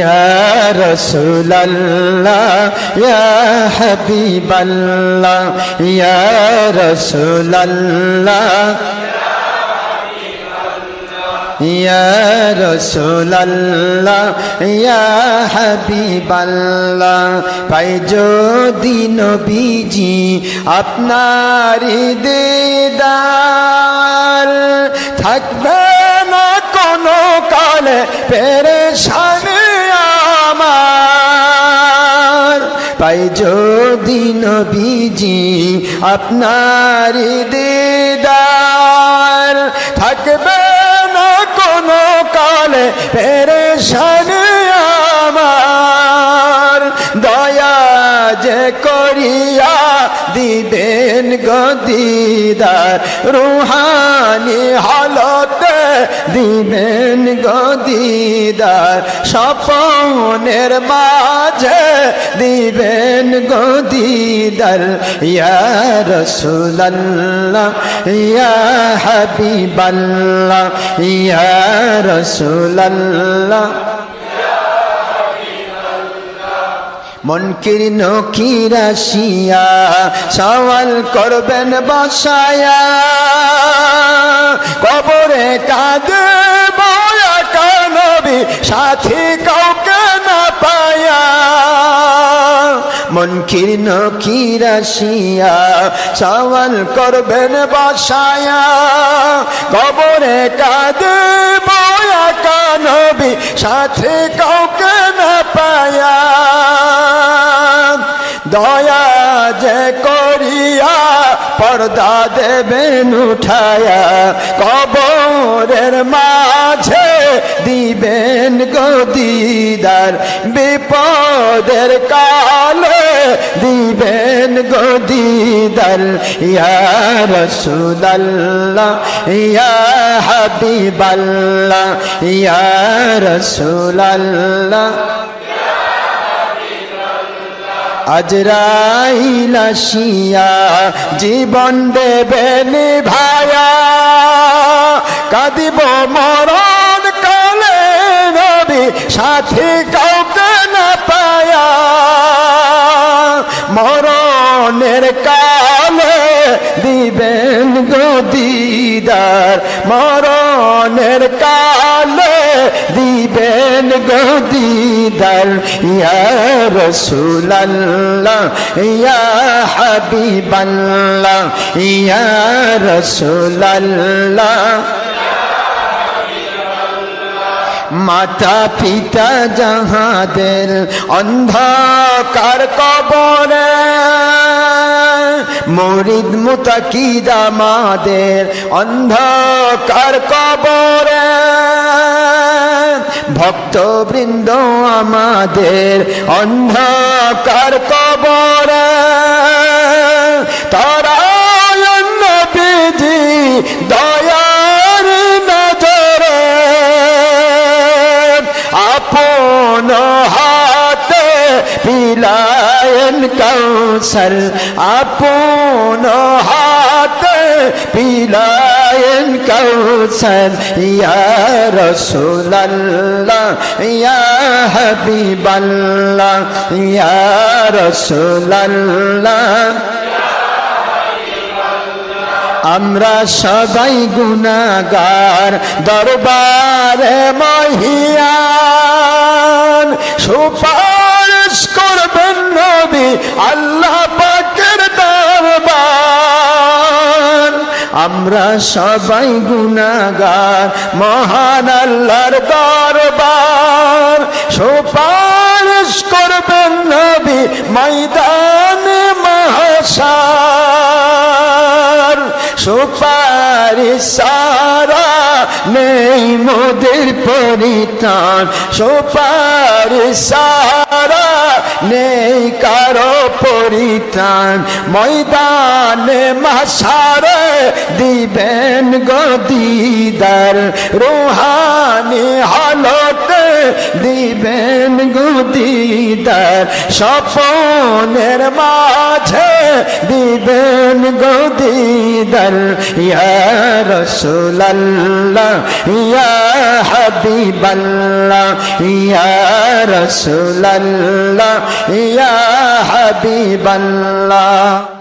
Ya Rasulallah, Ya Habiballah, Ya Rasulallah, Ya Rasulallah, Ya Habiballah। পাই যদি নবীজি আপনার দিদার, থাকবে না কোনো কালে পেরেশানি আমার। পাই যদি নবীজি আপনার দিদার, থাকবে না কোনো কালে পেরেশানি আমার। দয়া যে করিয়া দিবেন গদিদার, রুহানি হালতে দিবেন গদিদার, স্বপনের মাঝে দিবেন গদিদার। ইয়া রাসূলুল্লাহ, ইয়া হাবিবাল্লাহ, ইয়া রাসূলুল্লাহ। মুনকির নকির আসিয়া সওয়াল করবেন বসায়া, কবরে কাঁদব একা নবী সাথী কাউকে না পায়া। মুনকির নকির আসিয়া সওয়াল করবেন বসায়া, কবরে কাঁদব একা নবী সাথী কাউকে না পায়া। দয়া যে করিয়া পর্দা দেবেন উঠায়া, কবরের মাঝে দিবেন গদিদার, বিপদের কালে দিবেন গদিদার। ইয়া রাসূলুল্লাহ, ইয়া হাবিবাল্লাহ, ইয়া রাসূলুল্লাহ। আজরাইল আসিয়া জীবন দেবেন ভায়া, কাঁদিব মরণ কালে নবী সাথী কাউকে না পায়া। মরণের কালে দিবেন গদিদার, মরণের কালে দিবেন গদিদার। ইয়া রাসূলুল্লাহ, ইয়া হাবিবাল্লাহ, ইয়া রাসূলুল্লাহ। মাতা পিতা যাহাদের অন্ধকার কবরে, মুরিদ মুতাকিদ আমাদের অন্ধকার কবরে, ভক্তবৃন্দ আমাদের অন্ধকার কবরে, তারা নবীজি দয়ার নজরে আপন হাতে পিলায়েন কাউসার, আপন হাতে পিলায়েন কাউসার। ইয়া রাসূলুল্লাহ, ইয়া হাবিবাল্লাহ, ইয়া রাসূলুল্লাহ। আমরা সবাই গুনাহগার দরবারে মহিয়ান, সুপারিশ করবেন নবী আল্লাহ পাকের দরবার। আমরা সবাই গুনাহগার মহান আল্লাহর দরবার, সুপারিশ করবেন নবী ময়দানে মাহশার। সুপারিশ সারা নেই মোদের পরিত্রাণ, সুপারিশ সারা নেই কারো পরিত্রাণ। ময়দানে মাহশারে দিবেন গদিদার, রুহানি হালতে দিবেন গদিদার স্বপনের মাঝে দিবেন গদিদার ইয়া রাসূলুল্লাহ ইয়া হাবিবাল্লাহ ইয়া রাসূলুল্লাহ ইয়া হাবিবাল্লাহ